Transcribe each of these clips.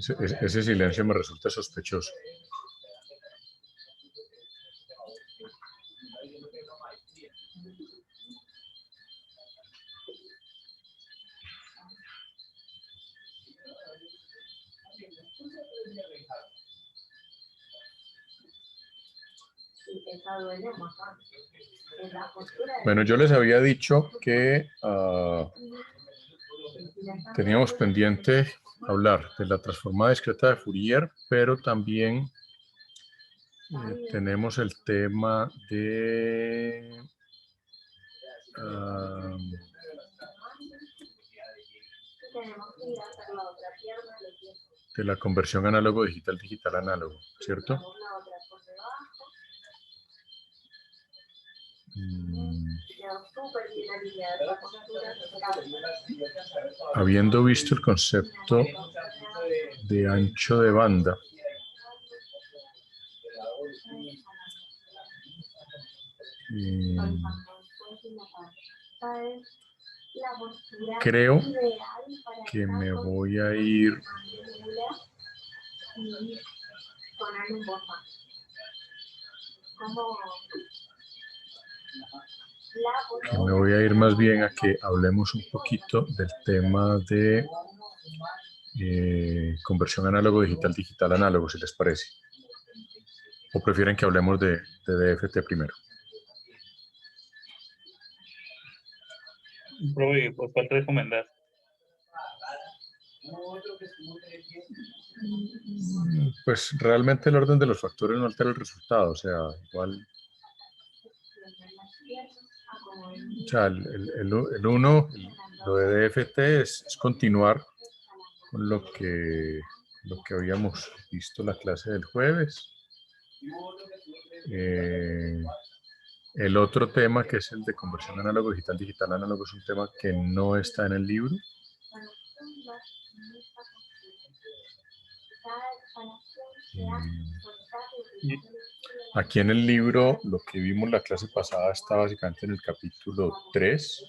Ese silencio me resulta sospechoso. Bueno, yo les había dicho que teníamos pendiente hablar de la transformada discreta de Fourier, pero también tenemos el tema de la conversión análogo digital digital análogo, ¿cierto? Habiendo visto el concepto de ancho de banda, creo que me voy a ir más bien a que hablemos un poquito del tema de conversión análogo digital digital análogo, si les parece. ¿O prefieren que hablemos de DFT primero? Profe, ¿por cuál recomendar? Pues realmente el orden de los factores no altera el resultado, o sea, igual. O sea, el uno, lo de DFT es continuar con lo que habíamos visto en la clase del jueves. El otro tema, que es el de conversión análogo digital digital análogo, es un tema que no está en el libro. Aquí en el libro, lo que vimos la clase pasada está básicamente en el capítulo 3.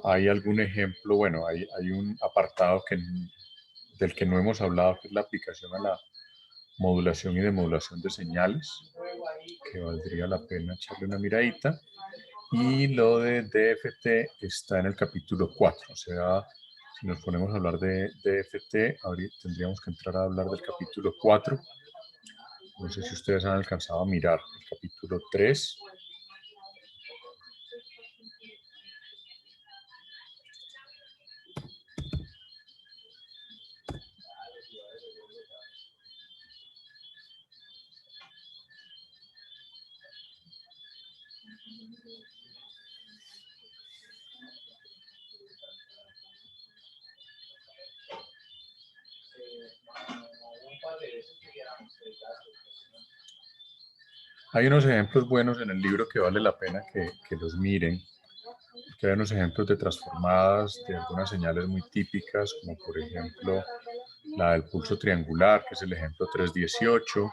Hay algún ejemplo, bueno, hay un apartado del que no hemos hablado, que es la aplicación a la modulación y demodulación de señales, que valdría la pena echarle una miradita. Y lo de DFT está en el capítulo 4, o sea, si nos ponemos a hablar de DFT, ahorita tendríamos que entrar a hablar del capítulo 4. No sé si ustedes han alcanzado a mirar el capítulo 3. Hay unos ejemplos buenos en el libro que vale la pena que los miren, que hay unos ejemplos de transformadas de algunas señales muy típicas, como por ejemplo la del pulso triangular, que es el ejemplo 318.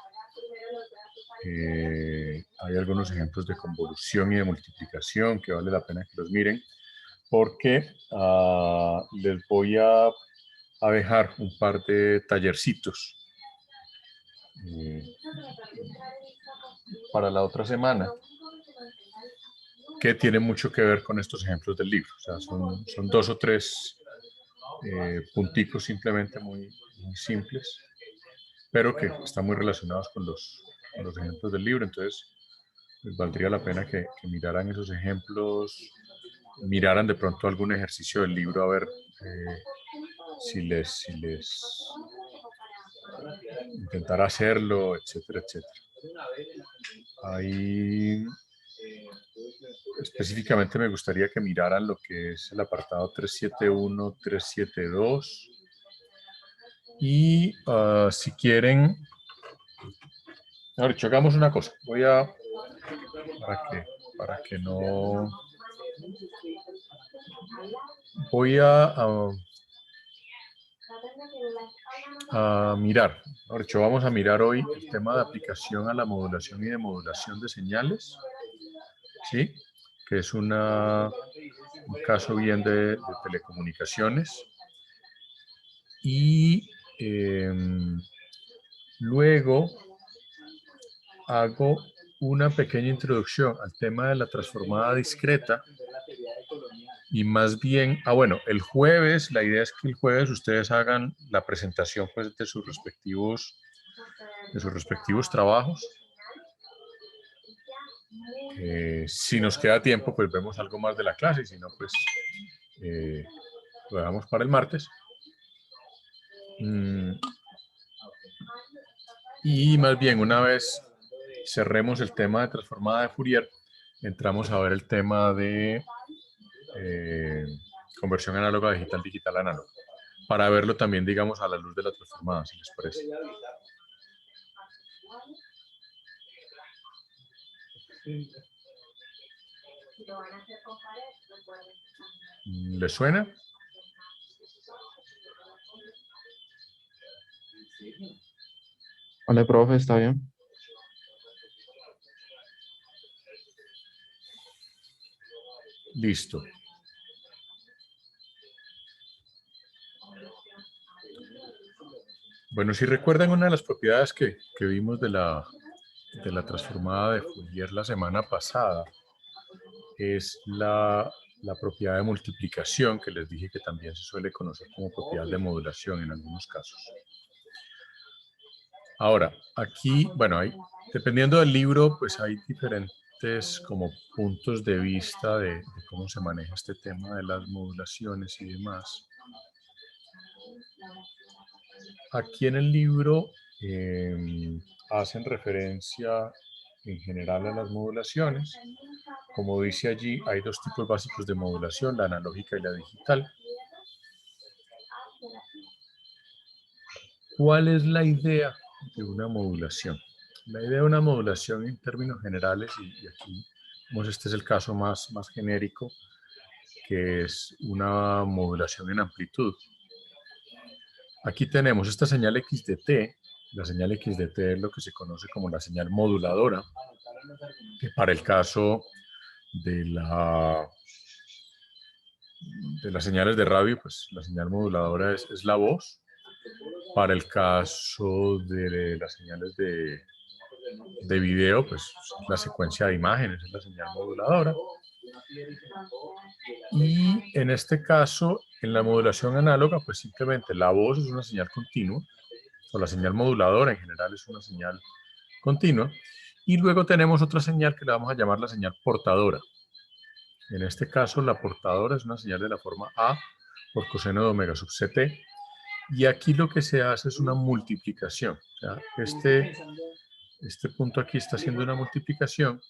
Hay algunos ejemplos de convolución y de multiplicación que vale la pena que los miren, porque les voy a dejar un par de tallercitos para la otra semana, que tiene mucho que ver con estos ejemplos del libro. O sea, son 2 o 3 punticos simplemente muy simples, pero que están muy relacionados con los ejemplos del libro. Entonces, les valdría la pena que miraran esos ejemplos, miraran de pronto algún ejercicio del libro, a ver si les intentar hacerlo, etcétera, etcétera. Ahí específicamente me gustaría que miraran lo que es el apartado 371, 372. Y si quieren, ahora hagamos una cosa. Voy a, para que no, voy a mirar. Ahora vamos a mirar hoy el tema de aplicación a la modulación y demodulación de señales, ¿sí? Que es un caso bien de telecomunicaciones. Y luego hago una pequeña introducción al tema de la transformada discreta. Y más bien, bueno, el jueves, la idea es que el jueves ustedes hagan la presentación pues, de sus respectivos trabajos. Si nos queda tiempo, pues vemos algo más de la clase, y si no, pues lo dejamos para el martes. Y más bien, una vez cerremos el tema de transformada de Fourier, entramos a ver el tema de conversión análoga digital, digital análoga, para verlo también, digamos, a la luz de la transformada, si les parece. ¿Les suena? Vale, profe, está bien. Listo. Bueno, si recuerdan, una de las propiedades que vimos de la transformada de Fourier la semana pasada es la propiedad de multiplicación, que les dije que también se suele conocer como propiedad de modulación en algunos casos. Ahora, aquí, bueno, dependiendo del libro, pues hay diferentes como puntos de vista de cómo se maneja este tema de las modulaciones y demás. Aquí en el libro hacen referencia en general a las modulaciones. Como dice allí, hay dos tipos básicos de modulación, la analógica y la digital. ¿Cuál es la idea de una modulación? La idea de una modulación en términos generales, y aquí este es el caso más genérico, que es una modulación en amplitud. Aquí tenemos esta señal x de t. La señal x de t es lo que se conoce como la señal moduladora, que para el caso de las señales de radio, pues la señal moduladora es la voz. Para el caso de las señales de video, pues la secuencia de imágenes es la señal moduladora. Y en este caso, en la modulación análoga, pues simplemente la voz es una señal continua, o la señal moduladora en general es una señal continua. Y luego tenemos otra señal que le vamos a llamar la señal portadora. En este caso, la portadora es una señal de la forma A por coseno de omega sub ct. Y aquí lo que se hace es una multiplicación. O sea, este punto aquí está haciendo una multiplicación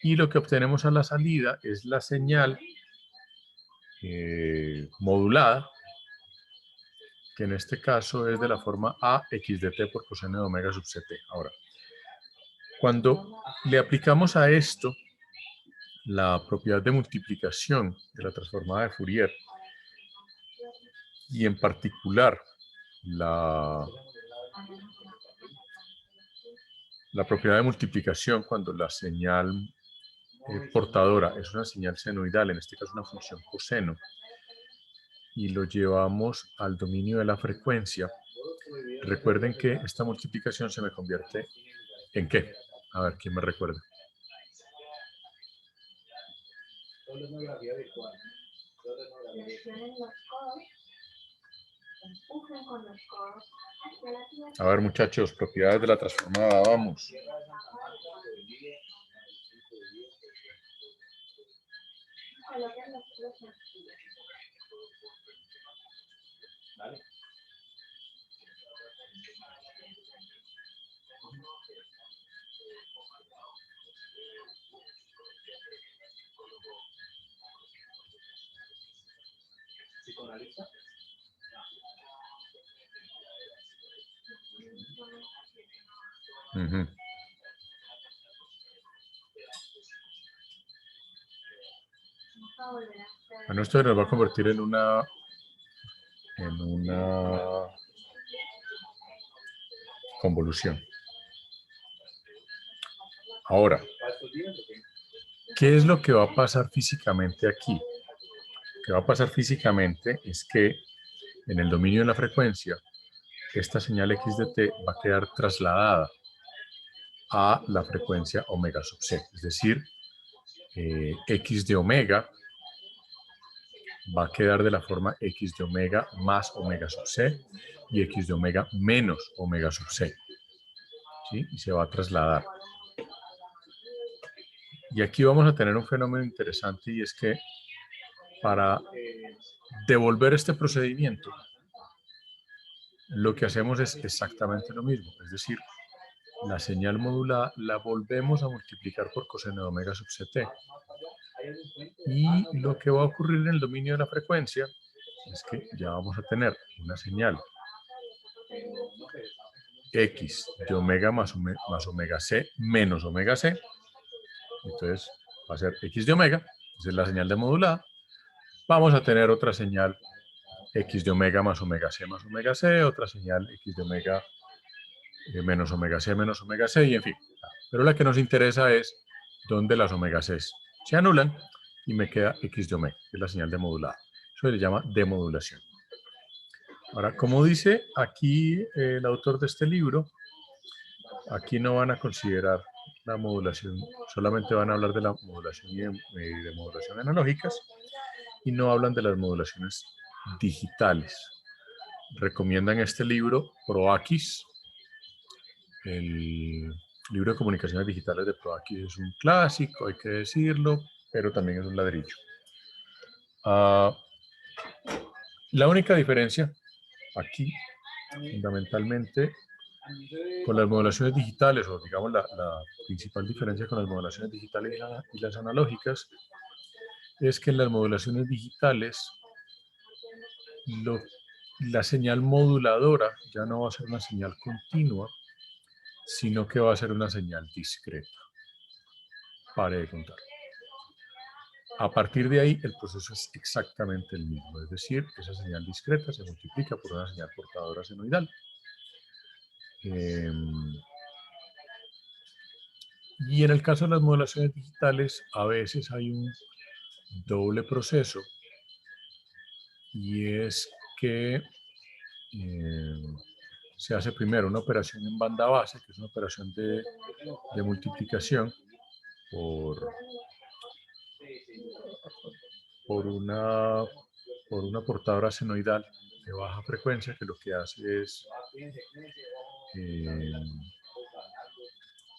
y lo que obtenemos a la salida es la señal modulada, que en este caso es de la forma A x de t por coseno de omega sub ct. Ahora, cuando le aplicamos a esto la propiedad de multiplicación de la transformada de Fourier, y en particular la propiedad de multiplicación cuando la señal portadora es una señal senoidal, en este caso una función coseno, y lo llevamos al dominio de la frecuencia, recuerden que esta multiplicación se me convierte ¿en qué? A ver, ¿quién me recuerda? A ver, muchachos, propiedades de la transformada, vamos. Uh-huh. Bueno, esto nos va a convertir en una convolución. Ahora, ¿qué es lo que va a pasar físicamente aquí? Lo que va a pasar físicamente es que en el dominio de la frecuencia, esta señal x de t va a quedar trasladada a la frecuencia omega sub c. Es decir, x de omega va a quedar de la forma x de omega más omega sub c y x de omega menos omega sub c. ¿Sí? Y se va a trasladar. Y aquí vamos a tener un fenómeno interesante, y es que para devolver este procedimiento, lo que hacemos es exactamente lo mismo. Es decir, la señal modulada la volvemos a multiplicar por coseno de omega sub ct. Y lo que va a ocurrir en el dominio de la frecuencia es que ya vamos a tener una señal x de omega más omega c menos omega c. Entonces va a ser x de omega, esa es la señal de modulada. Vamos a tener otra señal x de omega más omega c, otra señal x de omega menos omega c, y en fin. Pero la que nos interesa es donde las omega c se anulan y me queda x de omega, que es la señal de modulada. Eso se le llama demodulación. Ahora, como dice aquí el autor de este libro, aquí no van a considerar la modulación, solamente van a hablar de la modulación y de modulación analógicas, y no hablan de las modulaciones digitales. Recomiendan este libro, ProAquis. El libro de comunicaciones digitales de ProAquis es un clásico, hay que decirlo, pero también es un ladrillo. La única diferencia aquí, fundamentalmente, con las modulaciones digitales, o digamos la principal diferencia con las modulaciones digitales y las analógicas, es que en las modulaciones digitales la señal moduladora ya no va a ser una señal continua, sino que va a ser una señal discreta. Pare de contar. A partir de ahí, el proceso es exactamente el mismo, es decir, esa señal discreta se multiplica por una señal portadora senoidal. Y en el caso de las modulaciones digitales, a veces hay un doble proceso, y es que se hace primero una operación en banda base, que es una operación de multiplicación por una portadora senoidal de baja frecuencia, que lo que hace es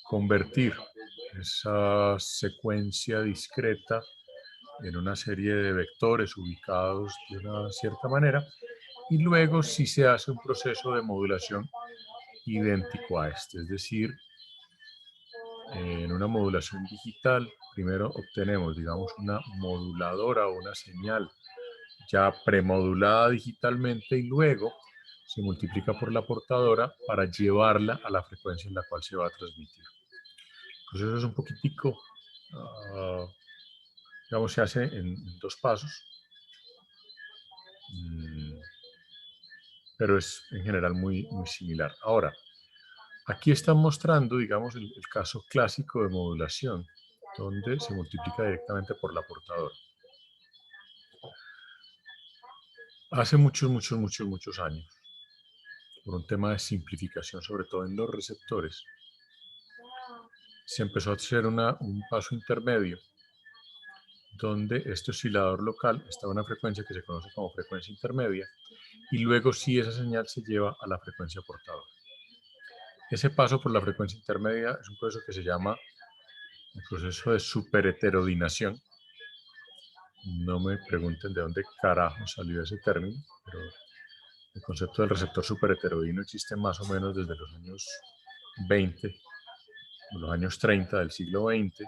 convertir esa secuencia discreta en una serie de vectores ubicados de una cierta manera, y luego sí se hace un proceso de modulación idéntico a este. Es decir, en una modulación digital, primero obtenemos, digamos, una moduladora o una señal ya premodulada digitalmente, y luego se multiplica por la portadora para llevarla a la frecuencia en la cual se va a transmitir. El proceso es un poquitico, digamos, se hace en dos pasos, pero es en general muy similar. Ahora, aquí están mostrando, digamos, el caso clásico de modulación, donde se multiplica directamente por la portadora. Hace muchos años, por un tema de simplificación, sobre todo en los receptores, se empezó a hacer un paso intermedio, donde este oscilador local está a una frecuencia que se conoce como frecuencia intermedia, y luego sí esa señal se lleva a la frecuencia portadora. Ese paso por la frecuencia intermedia es un proceso que se llama el proceso de superheterodinación. No me pregunten de dónde carajo salió ese término, pero el concepto del receptor superheterodino existe más o menos desde los años 20, los años 30 del siglo XX,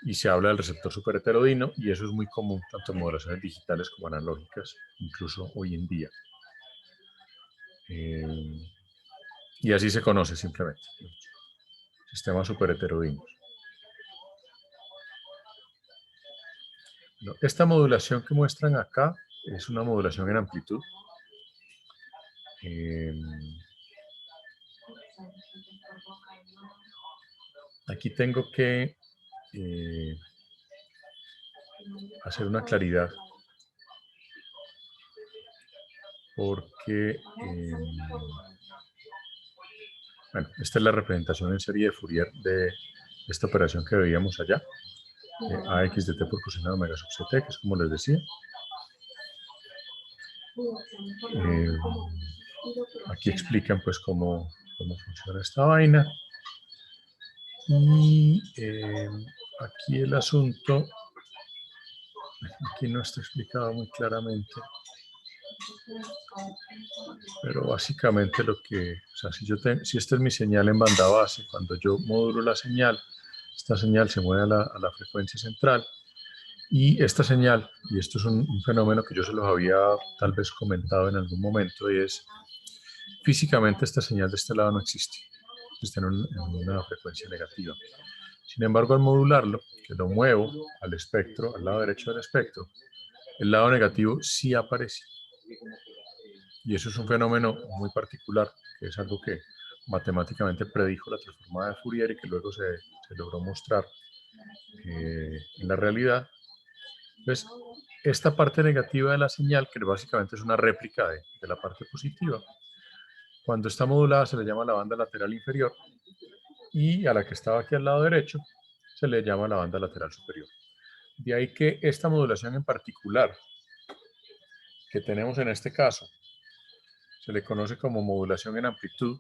y se habla del receptor superheterodino, y eso es muy común tanto en modulaciones digitales como analógicas, incluso hoy en día. Y así se conoce simplemente, sistemas superheterodinos. Esta modulación que muestran acá es una modulación en amplitud. Aquí tengo que hacer una claridad. porque, bueno, esta es la representación en serie de Fourier de esta operación que veíamos allá, AX de t por coseno de omega sub ct, que es como les decía. Aquí explican pues cómo funciona esta vaina. Y aquí el asunto, aquí no está explicado muy claramente, pero básicamente lo que, o sea, si esta es mi señal en banda base, cuando yo modulo la señal, esta señal se mueve a la frecuencia central, y esta señal, y esto es un fenómeno que yo se los había tal vez comentado en algún momento, y es, físicamente esta señal de este lado no existe, está en una frecuencia negativa. Sin embargo, al modularlo, que lo muevo al espectro, al lado derecho del espectro, el lado negativo sí aparece. Y eso es un fenómeno muy particular, que es algo que matemáticamente predijo la transformada de Fourier y que luego se logró mostrar en la realidad. Entonces, esta parte negativa de la señal, que básicamente es una réplica de la parte positiva, cuando está modulada se le llama la banda lateral inferior, y a la que estaba aquí al lado derecho se le llama la banda lateral superior. De ahí que esta modulación en particular que tenemos en este caso se le conoce como modulación en amplitud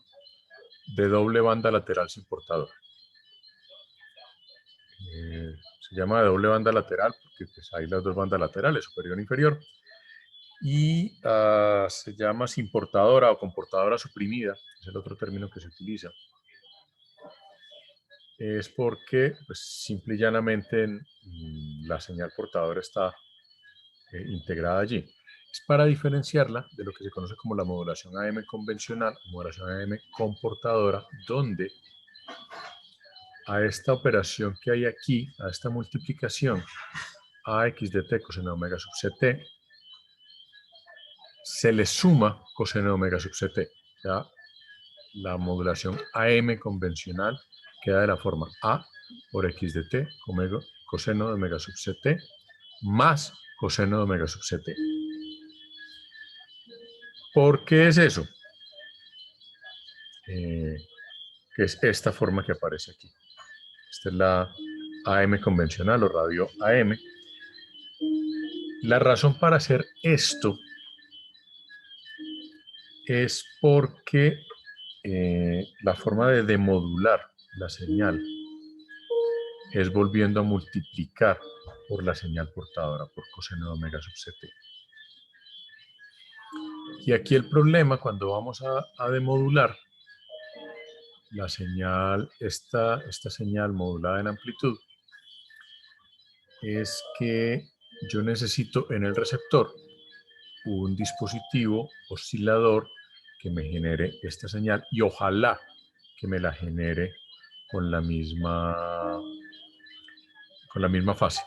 de doble banda lateral sin portador. Se llama de doble banda lateral porque pues, hay las dos bandas laterales, superior e inferior, y se llama sin portadora o con portadora suprimida, es el otro término que se utiliza. Es porque pues, simple y llanamente la señal portadora está integrada allí. Es para diferenciarla de lo que se conoce como la modulación AM convencional, modulación AM comportadora, donde a esta operación que hay aquí, a esta multiplicación AX de t coseno de omega sub ct, se le suma coseno de omega sub ct. Ya la modulación AM convencional queda de la forma A por X de t, coseno de omega sub ct, más coseno de omega sub ct. ¿Por qué es eso? Que es esta forma que aparece aquí. Esta es la AM convencional o radio AM. La razón para hacer esto es porque la forma de demodular la señal es volviendo a multiplicar por la señal portadora, por coseno de omega sub ct. Y aquí el problema cuando vamos a demodular la señal, esta señal modulada en amplitud, es que yo necesito en el receptor un dispositivo oscilador que me genere esta señal y ojalá que me la genere con la misma fase.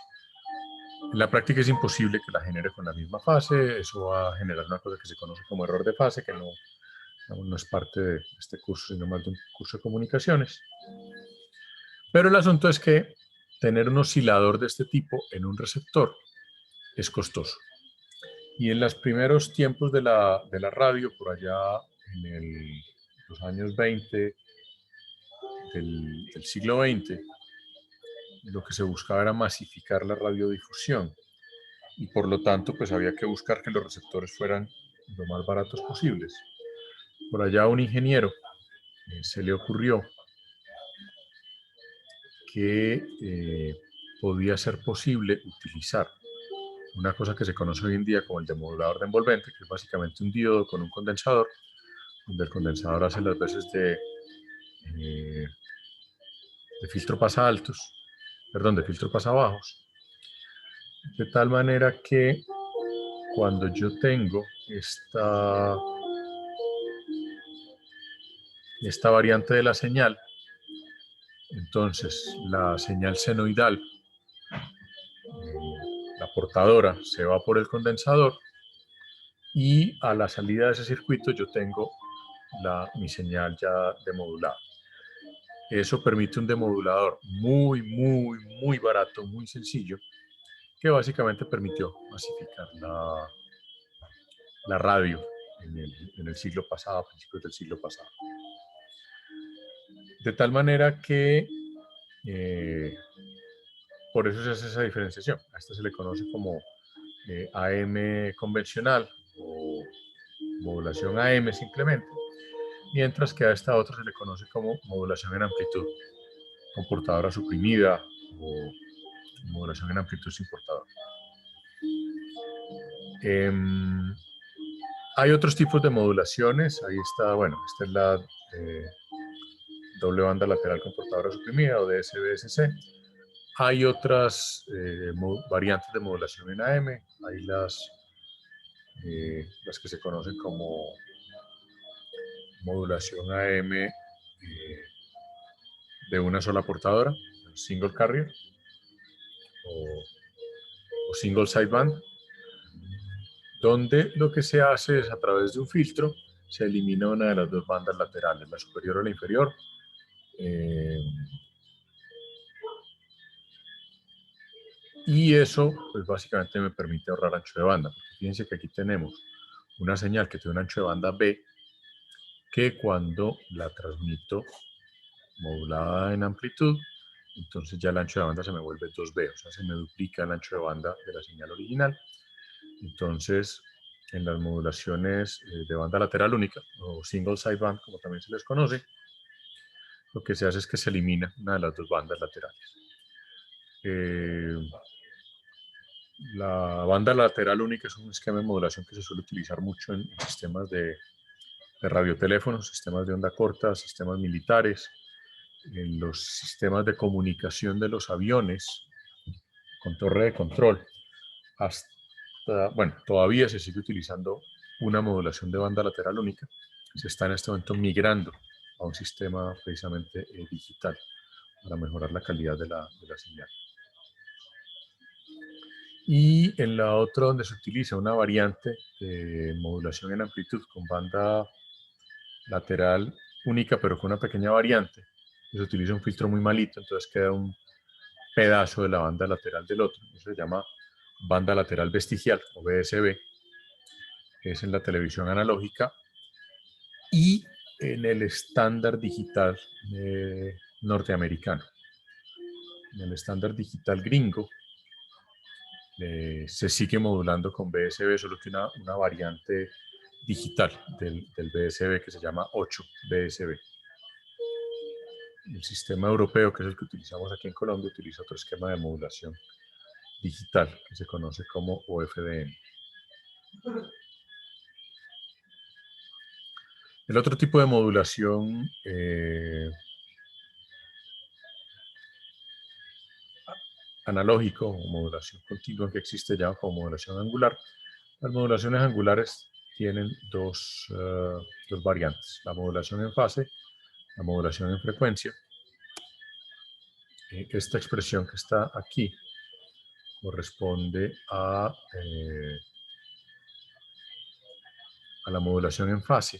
En la práctica es imposible que la genere con la misma fase, eso va a generar una cosa que se conoce como error de fase, que no es parte de este curso, sino más de un curso de comunicaciones. Pero el asunto es que tener un oscilador de este tipo en un receptor es costoso. Y en los primeros tiempos de la radio, por allá en los años 20 del siglo XX, lo que se buscaba era masificar la radiodifusión. Y por lo tanto, pues había que buscar que los receptores fueran lo más baratos posibles. Por allá a un ingeniero se le ocurrió que podía ser posible utilizar una cosa que se conoce hoy en día como el demodulador de envolvente, que es básicamente un diodo con un condensador, donde el condensador hace las veces de filtro pasa altos, perdón, de filtro pasa bajos, de tal manera que cuando yo tengo esta variante de la señal, entonces la señal senoidal, la portadora, se va por el condensador y a la salida de ese circuito yo tengo mi señal ya demodulada. Eso permite un demodulador muy, muy, muy barato, muy sencillo, que básicamente permitió masificar la radio en el siglo pasado, a principios del siglo pasado. De tal manera que por eso se hace esa diferenciación. A esta se le conoce como AM convencional o modulación AM simplemente, mientras que a esta otra se le conoce como modulación en amplitud, comportadora suprimida o modulación en amplitud sin portador. Hay otros tipos de modulaciones. Ahí está, bueno, esta es la doble banda lateral comportadora suprimida o DSBSC. Hay otras variantes de modulación en AM. Hay las que se conocen como modulación AM de una sola portadora, single carrier o single sideband, donde lo que se hace es a través de un filtro se elimina una de las dos bandas laterales, la superior o la inferior. Y eso, pues básicamente me permite ahorrar ancho de banda. Porque fíjense que aquí tenemos una señal que tiene un ancho de banda B, que cuando la transmito modulada en amplitud, entonces ya el ancho de banda se me vuelve 2B, o sea, se me duplica el ancho de banda de la señal original. Entonces, en las modulaciones de banda lateral única, o single sideband, como también se les conoce, lo que se hace es que se elimina una de las dos bandas laterales. La banda lateral única es un esquema de modulación que se suele utilizar mucho en sistemas de radioteléfonos, sistemas de onda corta, sistemas militares, en los sistemas de comunicación de los aviones con torre de control. Hasta, bueno, todavía se sigue utilizando una modulación de banda lateral única. Se está en este momento migrando a un sistema precisamente digital para mejorar la calidad de la señal. Y en la otra, donde se utiliza una variante de modulación en amplitud con banda lateral única, pero con una pequeña variante, se utiliza un filtro muy malito, entonces queda un pedazo de la banda lateral del otro. Eso se llama banda lateral vestigial, o BSB, que es en la televisión analógica y en el estándar digital norteamericano. En el estándar digital gringo, se sigue modulando con BSB, solo que una variante digital del BSB que se llama 8 BSB. El sistema europeo, que es el que utilizamos aquí en Colombia, utiliza otro esquema de modulación digital que se conoce como OFDM. El otro tipo de modulación analógico o modulación continua que existe ya como modulación angular. Las modulaciones angulares tienen dos variantes, la modulación en fase, la modulación en frecuencia. Esta expresión que está aquí corresponde a la modulación en fase.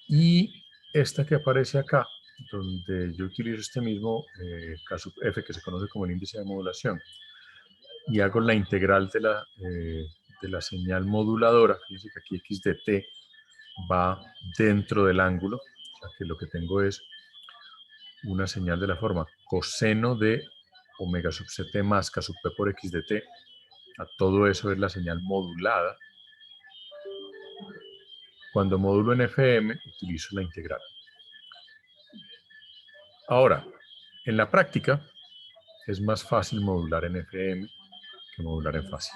Y esta que aparece acá, donde yo utilizo este mismo K sub f, que se conoce como el índice de modulación, y hago la integral de la señal moduladora. Fíjense que aquí x de t va dentro del ángulo, o sea que lo que tengo es una señal de la forma coseno de omega sub ct más k sub p por x de t. A todo eso es la señal modulada. Cuando modulo en FM, utilizo la integral. Ahora, en la práctica, es más fácil modular en FM que modular en fase.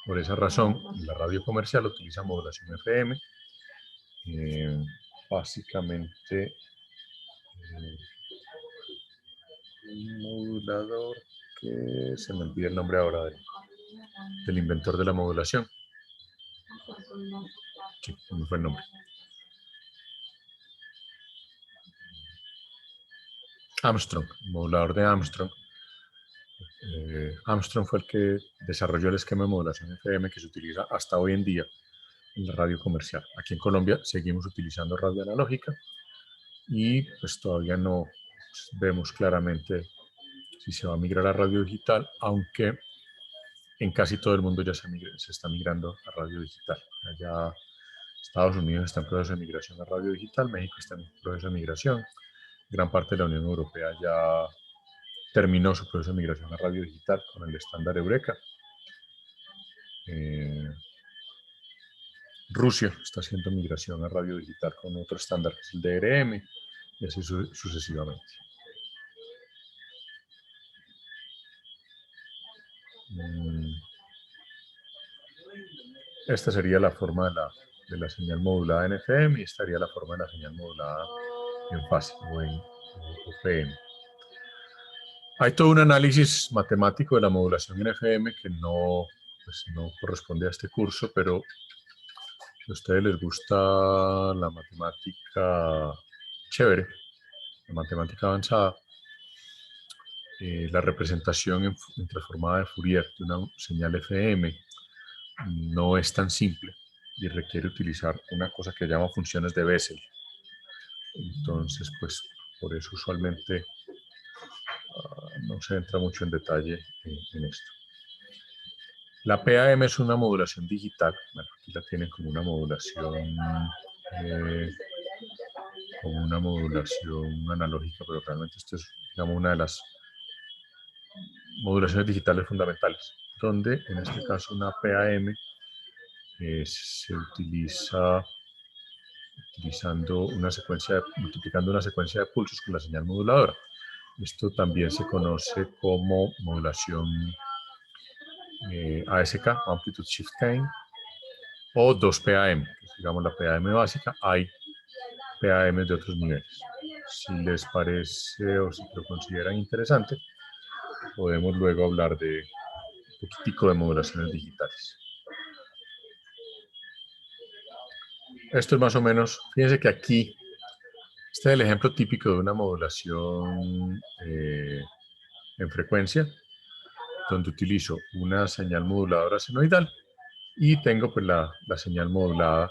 Por esa razón, la radio comercial utiliza modulación FM. Básicamente, un modulador que se me olvida el nombre ahora del inventor de la modulación. Sí, se me fue el nombre. Armstrong, modulador de Armstrong. Armstrong fue el que desarrolló el esquema de modulación FM que se utiliza hasta hoy en día en la radio comercial. Aquí en Colombia seguimos utilizando radio analógica y pues todavía no vemos claramente si se va a migrar a radio digital, aunque en casi todo el mundo ya se está migrando a radio digital. Ya Estados Unidos está en proceso de migración a radio digital, México está en proceso de migración, gran parte de la Unión Europea ya terminó su proceso de migración a radio digital con el estándar Eureka. Rusia está haciendo migración a radio digital con otro estándar que es el DRM, y así sucesivamente. Esta sería la forma de la señal modulada en FM y esta sería la forma de la señal modulada en fase o en FM. Hay todo un análisis matemático de la modulación en FM que no corresponde a este curso, pero si a ustedes les gusta la matemática chévere, la matemática avanzada, la representación en transformada de Fourier de una señal FM no es tan simple y requiere utilizar una cosa que llama funciones de Bessel. Entonces, pues, por eso usualmente no se entra mucho en detalle en esto. La PAM es una modulación digital. Bueno, aquí la tienen como una modulación analógica, pero realmente esto es, digamos, una de las modulaciones digitales fundamentales, donde en este caso una PAM se utiliza multiplicando una secuencia de pulsos con la señal moduladora. Esto también se conoce como modulación ASK, Amplitude Shift Gain, o 2PAM, que es, digamos, la PAM básica. Hay PAM de otros niveles. Si les parece o si lo consideran interesante, podemos luego hablar de un poquitico de modulaciones digitales. Esto es más o menos, fíjense que aquí, este es el ejemplo típico de una modulación en frecuencia, donde utilizo una señal moduladora senoidal y tengo pues la señal modulada.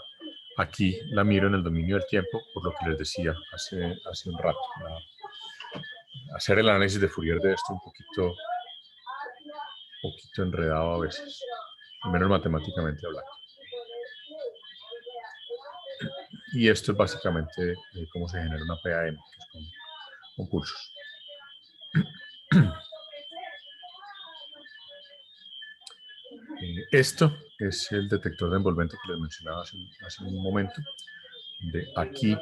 Aquí la miro en el dominio del tiempo, por lo que les decía hace un rato. Hacer el análisis de Fourier de esto un poquito enredado a veces, al menos matemáticamente hablando. Y esto es básicamente cómo se genera una PAM, que es con pulsos. Esto es el detector de envolvente que les mencionaba hace un momento. De aquí,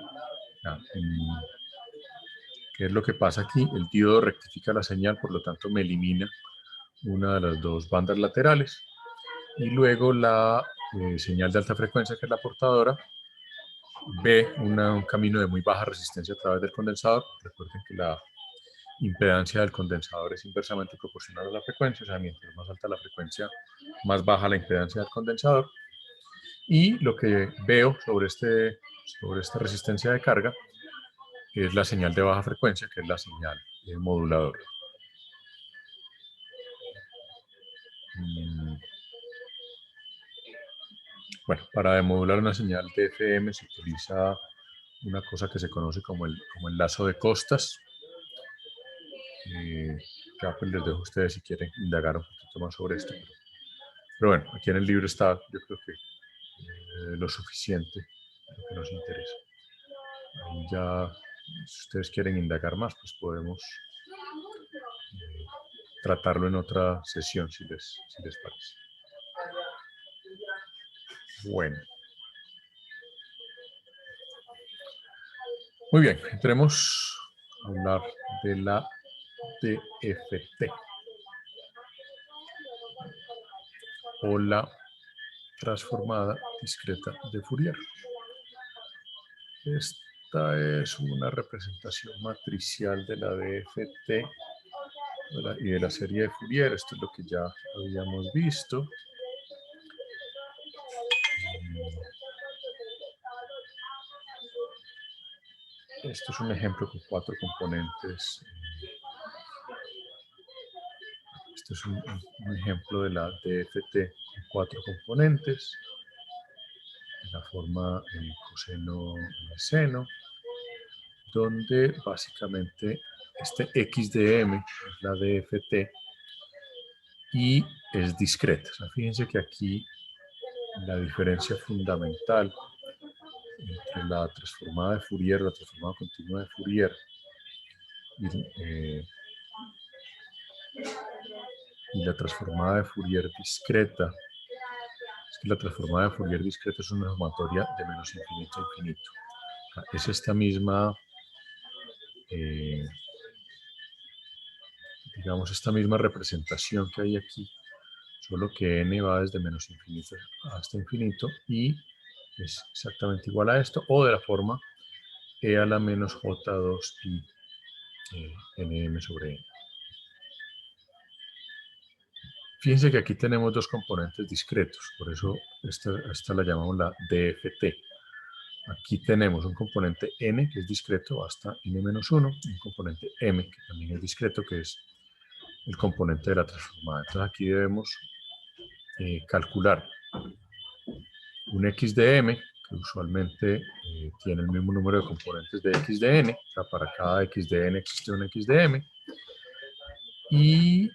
¿qué es lo que pasa aquí? El diodo rectifica la señal, por lo tanto me elimina una de las dos bandas laterales. Y luego la señal de alta frecuencia, que es la portadora, ve un camino de muy baja resistencia a través del condensador. Recuerden que la impedancia del condensador es inversamente proporcional a la frecuencia, o sea, mientras más alta la frecuencia, más baja la impedancia del condensador. Y lo que veo sobre esta resistencia de carga es la señal de baja frecuencia, que es la señal moduladora. Bueno, para demodular una señal de FM se utiliza una cosa que se conoce como el lazo de Costas. Ya pues les dejo a ustedes si quieren indagar un poquito más sobre esto. Pero bueno, aquí en el libro está, yo creo que lo suficiente, lo que nos interesa. Ahí ya, si ustedes quieren indagar más, pues podemos tratarlo en otra sesión, si les parece. Bueno. Muy bien, entremos a hablar de la DFT, o la transformada discreta de Fourier. Esta es una representación matricial de la DFT y de la serie de Fourier. Esto es lo que ya habíamos visto. Esto es un ejemplo con 4 componentes. Este es un ejemplo de la DFT con 4 componentes. La forma coseno y seno, donde básicamente este X de M es la DFT y es discreta. O sea, fíjense que aquí la diferencia fundamental entre la transformada de Fourier, la transformada continua de Fourier, y la transformada de Fourier discreta, es que la transformada de Fourier discreta es una sumatoria de menos infinito a infinito. O sea, es esta misma, digamos, esta misma representación que hay aquí, solo que n va desde menos infinito hasta infinito y es exactamente igual a esto, o de la forma e a la menos j2 pi nm sobre n. Fíjense que aquí tenemos dos componentes discretos, por eso esta la llamamos la DFT. Aquí tenemos un componente n, que es discreto, hasta n-1, y un componente m, que también es discreto, que es el componente de la transformada. Entonces aquí debemos calcular un x de m, que usualmente tiene el mismo número de componentes de x de n, o sea, para cada x de n existe un x de m, y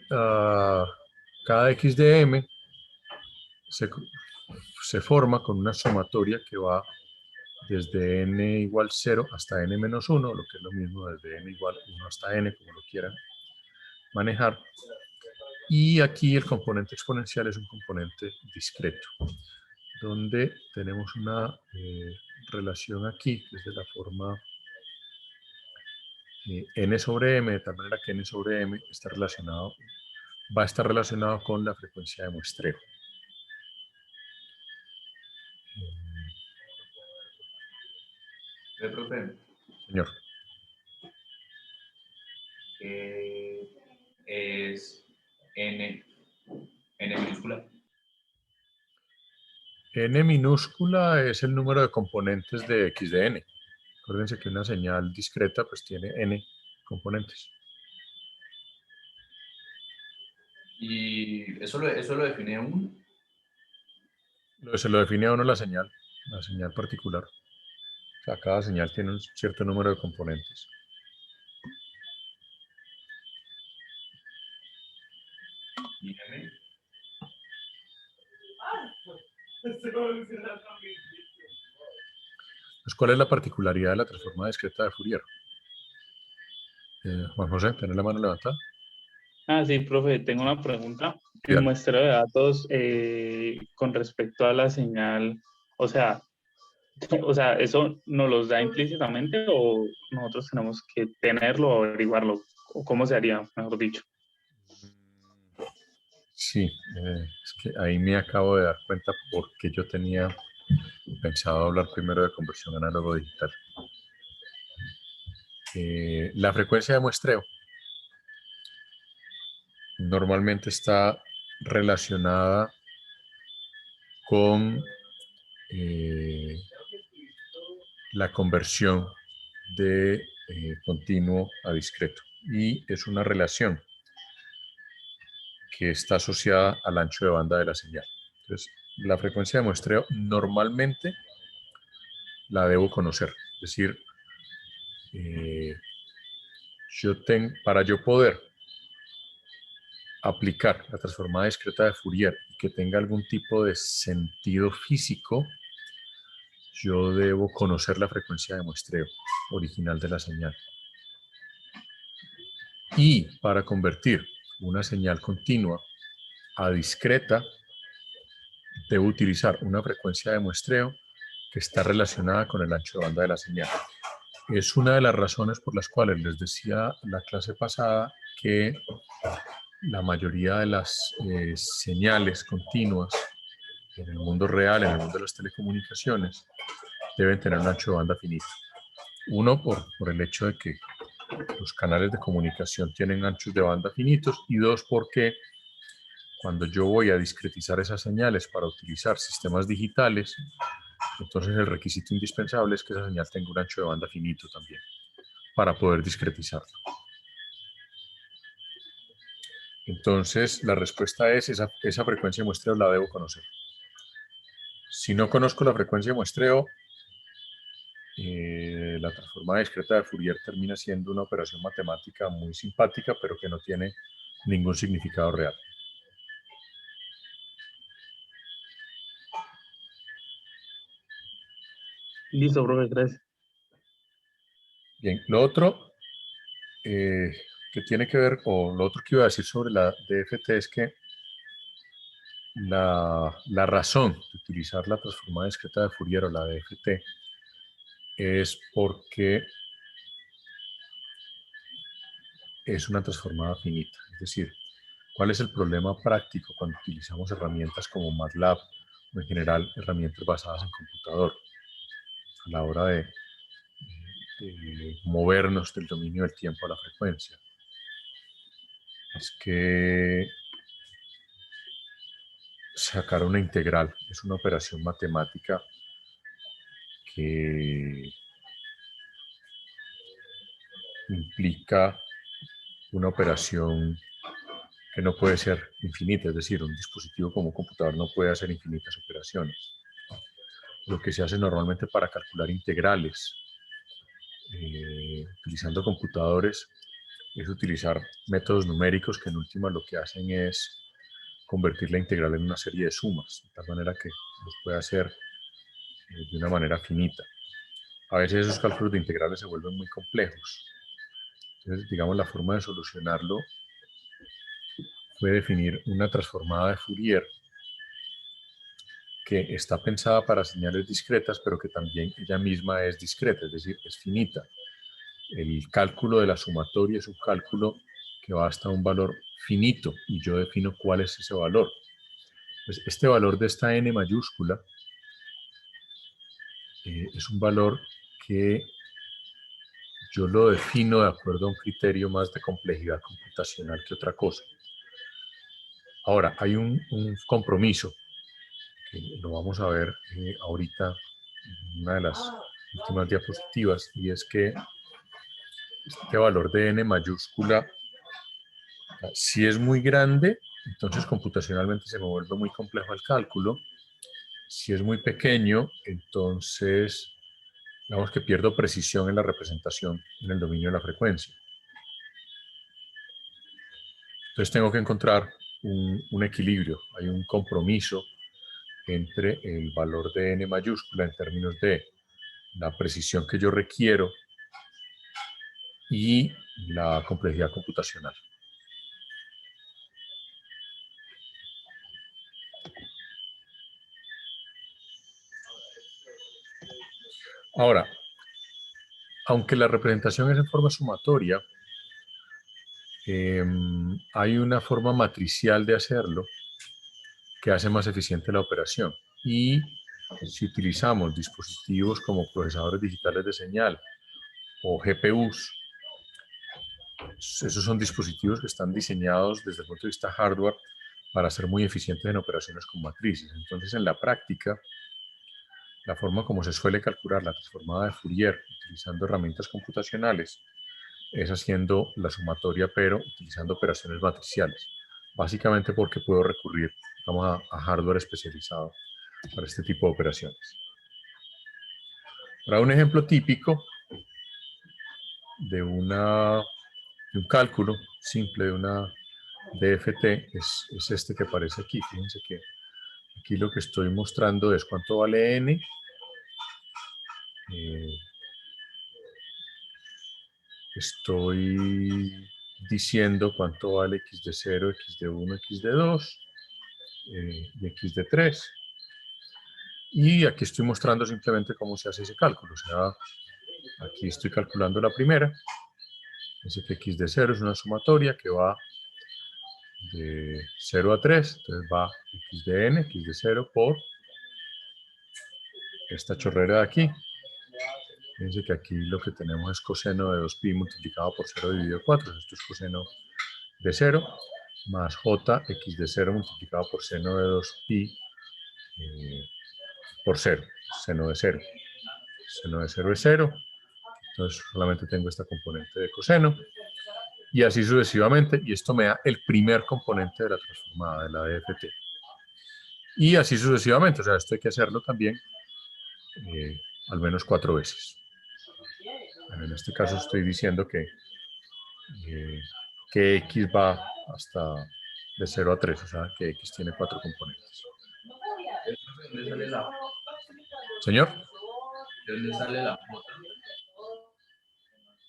cada x de m se forma con una sumatoria que va desde n igual 0 hasta n menos 1, lo que es lo mismo desde n igual 1 hasta n, como lo quieran manejar. Y aquí el componente exponencial es un componente discreto, donde tenemos una relación aquí, que es de la forma n sobre m, de tal manera que n sobre m va a estar relacionado con la frecuencia de muestreo. Profe, Señor. es n minúscula. N minúscula es el número de componentes de x de n. Acuérdense que una señal discreta pues tiene n componentes. Y eso lo define uno. Se lo define a uno la señal particular. O sea, cada señal tiene un cierto número de componentes. Y m. Pues, ¿cuál es la particularidad de la transformada discreta de Fourier? Juan José, ¿tenés la mano levantada? Sí, profe, tengo una pregunta. El Dígalo. muestreo de datos con respecto a la señal, o sea, ¿eso nos los da implícitamente o nosotros tenemos que tenerlo o averiguarlo? ¿O cómo se haría, mejor dicho? Sí, es que ahí me acabo de dar cuenta porque yo tenía pensado hablar primero de conversión análogo digital. La frecuencia de muestreo normalmente está relacionada con la conversión de continuo a discreto, y es una relación que está asociada al ancho de banda de la señal. Entonces, la frecuencia de muestreo normalmente la debo conocer, es decir, para yo poder aplicar la transformada discreta de Fourier y que tenga algún tipo de sentido físico, yo debo conocer la frecuencia de muestreo original de la señal. Y para convertir una señal continua a discreta, debo utilizar una frecuencia de muestreo que está relacionada con el ancho de banda de la señal. Es una de las razones por las cuales les decía la clase pasada que la mayoría de las señales continuas en el mundo real, en el mundo de las telecomunicaciones, deben tener un ancho de banda finito. Uno, por el hecho de que los canales de comunicación tienen anchos de banda finitos, y dos, porque cuando yo voy a discretizar esas señales para utilizar sistemas digitales, entonces el requisito indispensable es que esa señal tenga un ancho de banda finito también, para poder discretizarlo. Entonces, la respuesta es esa frecuencia de muestreo la debo conocer. Si no conozco la frecuencia de muestreo, la transformada discreta de Fourier termina siendo una operación matemática muy simpática, pero que no tiene ningún significado real. Listo, profe, gracias. Bien, lo otro que tiene que ver, o lo otro que iba a decir sobre la DFT es que la razón de utilizar la transformada discreta de Fourier o la DFT es porque es una transformada finita. Es decir, ¿cuál es el problema práctico cuando utilizamos herramientas como MATLAB o en general herramientas basadas en computador a la hora de movernos del dominio del tiempo a la frecuencia? Es que sacar una integral es una operación matemática que implica una operación que no puede ser infinita, es decir, un dispositivo como un computador no puede hacer infinitas operaciones. Lo que se hace normalmente para calcular integrales utilizando computadores es utilizar métodos numéricos que en última lo que hacen es convertir la integral en una serie de sumas, de tal manera que los puede hacer de una manera finita. A veces esos cálculos de integrales se vuelven muy complejos. Entonces, digamos, la forma de solucionarlo fue definir una transformada de Fourier que está pensada para señales discretas, pero que también ella misma es discreta, es decir, es finita. El cálculo de la sumatoria es un cálculo que va hasta un valor finito y yo defino cuál es ese valor. Pues este valor de esta n mayúscula es un valor que yo lo defino de acuerdo a un criterio más de complejidad computacional que otra cosa. Ahora, hay un compromiso que lo vamos a ver ahorita en una de las últimas diapositivas, y es que este valor de n mayúscula, si es muy grande, entonces computacionalmente se me vuelve muy complejo el cálculo. Si es muy pequeño, entonces digamos que pierdo precisión en la representación en el dominio de la frecuencia. Entonces tengo que encontrar un equilibrio, hay un compromiso entre el valor de n mayúscula en términos de la precisión que yo requiero y la complejidad computacional. Ahora, aunque la representación es en forma sumatoria, hay una forma matricial de hacerlo que hace más eficiente la operación. Y si utilizamos dispositivos como procesadores digitales de señal o GPUs, esos son dispositivos que están diseñados desde el punto de vista hardware para ser muy eficientes en operaciones con matrices. Entonces, en la práctica, la forma como se suele calcular la transformada de Fourier utilizando herramientas computacionales es haciendo la sumatoria, pero utilizando operaciones matriciales. Básicamente porque puedo recurrir, digamos, a hardware especializado para este tipo de operaciones. Para un ejemplo típico de un cálculo simple de una DFT es este que aparece aquí. Fíjense que aquí lo que estoy mostrando es cuánto vale n. Estoy diciendo cuánto vale x de 0, x de 1, x de 2 y x de 3. Y aquí estoy mostrando simplemente cómo se hace ese cálculo. O sea, aquí estoy calculando la primera. Dice que x de 0 es una sumatoria que va de 0 a 3. Entonces va x de n, x de 0 por esta chorrera de aquí. Fíjense que aquí lo que tenemos es coseno de 2pi multiplicado por 0 dividido 4. Esto es coseno de 0 más j x de 0 multiplicado por seno de 2pi por 0. Seno de 0. Seno de 0 es 0. Entonces solamente tengo esta componente de coseno. Y así sucesivamente. Y esto me da el primer componente de la transformada, de la DFT. Y así sucesivamente. O sea, esto hay que hacerlo también al menos 4 veces. Bueno, en este caso estoy diciendo que x va hasta de 0 a 3, o sea que x tiene 4 componentes. ¿Dónde sale la? Señor, ¿De dónde sale la J?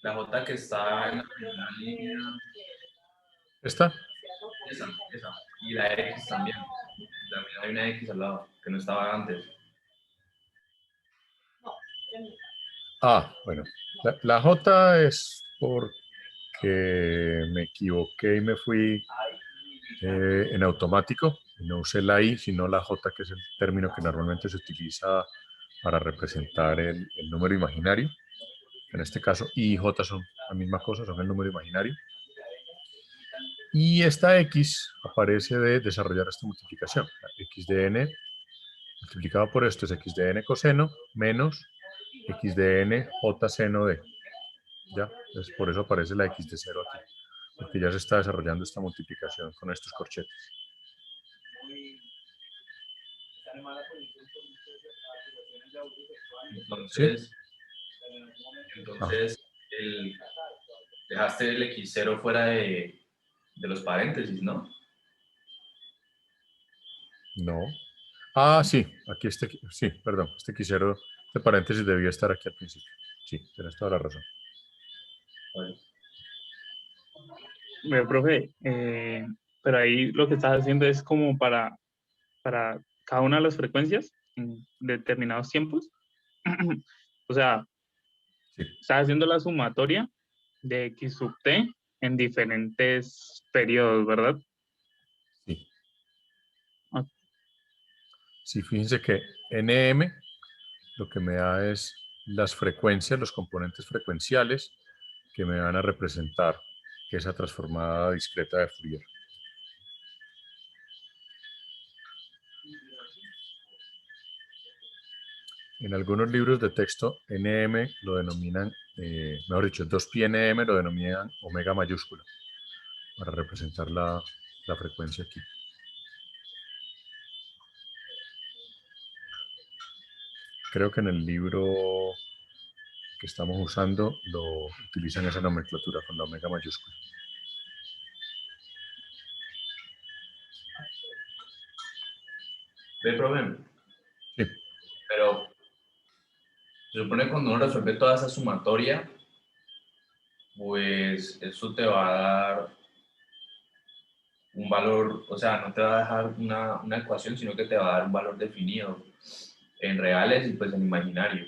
La J que está en la primera línea. ¿Esta? Esa. Y la X también. También hay una X al lado, que no estaba antes. Ah, bueno. La J es porque me equivoqué y me fui en automático. Y no usé la I, sino la J, que es el término que normalmente se utiliza para representar el número imaginario. En este caso, I y J son la misma cosa, son el número imaginario. Y esta X aparece de desarrollar esta multiplicación. X de n multiplicado por esto es X de n coseno menos X de n J seno de. ¿Ya? Entonces, por eso aparece la X de 0 aquí. Porque ya se está desarrollando esta multiplicación con estos corchetes. Entonces, Ah, dejaste el X0 fuera de los paréntesis, ¿no? no. Ah, sí, aquí sí, perdón, este X0, este paréntesis debía estar aquí al principio. Sí, tienes toda la razón. Vale. Profe, pero ahí lo que estás haciendo es como para cada una de las frecuencias en determinados tiempos. O sea, Sí, estás haciendo la sumatoria de X sub t en diferentes periodos, ¿verdad? sí. Ah, Sí, fíjense que NM lo que me da es las frecuencias, los componentes frecuenciales que me van a representar esa transformada discreta de Fourier. En algunos libros de texto, NM lo denominan, mejor dicho, 2pi NM lo denominan omega mayúscula para representar la frecuencia aquí. Creo que en el libro que estamos usando lo utilizan esa nomenclatura con la omega mayúscula. Ve, profe, Sí, pero se supone que cuando uno resuelve toda esa sumatoria, pues eso te va a dar un valor, o sea, no te va a dejar una ecuación, sino que te va a dar un valor definido en reales y pues en imaginario,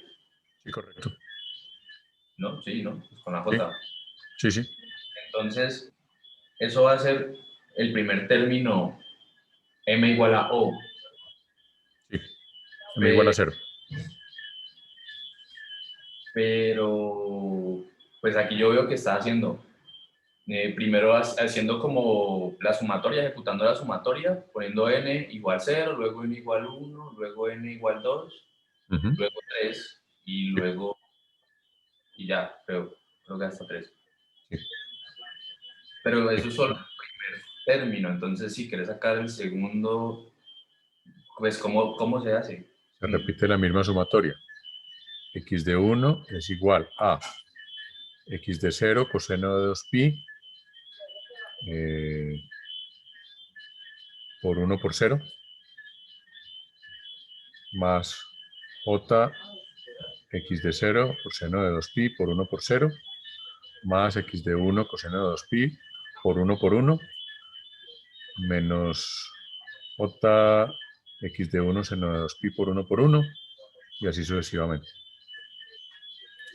sí, correcto. ¿no? Sí, ¿no? Pues con la Sí, J. sí, sí. Entonces, eso va a ser el primer término m igual a o. Sí, m igual a Pe- 0. Pero, pues aquí yo veo que está haciendo, primero haciendo como la sumatoria, ejecutando la sumatoria, poniendo n igual 0, luego n igual 1, luego n igual 2, luego 3 y Sí, luego, y ya, creo que hasta 3. sí. Pero eso es solo el primer término, entonces si quieres sacar el segundo, pues ¿cómo se hace? Se repite la misma sumatoria. X de 1 es igual a X de 0 coseno de 2pi por 1 por 0 más J X de 0 coseno de 2pi por 1 por 0 más X de 1 coseno de 2pi por 1 menos J X de 1 seno de 2pi por 1 y así sucesivamente.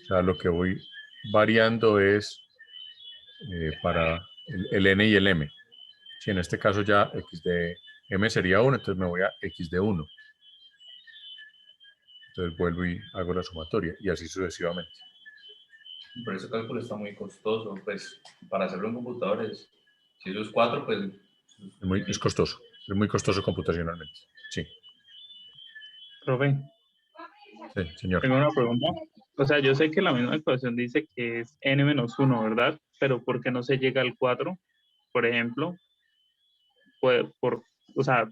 O sea, lo que voy variando es para el n y el m. Si en este caso ya X de m sería 1, entonces me voy a X de 1. Entonces vuelvo y hago la sumatoria y así sucesivamente. Pero ese cálculo está muy costoso, pues para hacerlo en computadores, si eso es 4, pues Es muy costoso computacionalmente. Sí, profe, sí, señor. tengo una pregunta. O sea, yo sé que la misma ecuación dice que es n-1, ¿verdad? Pero ¿por qué no se llega al 4, por ejemplo? O sea,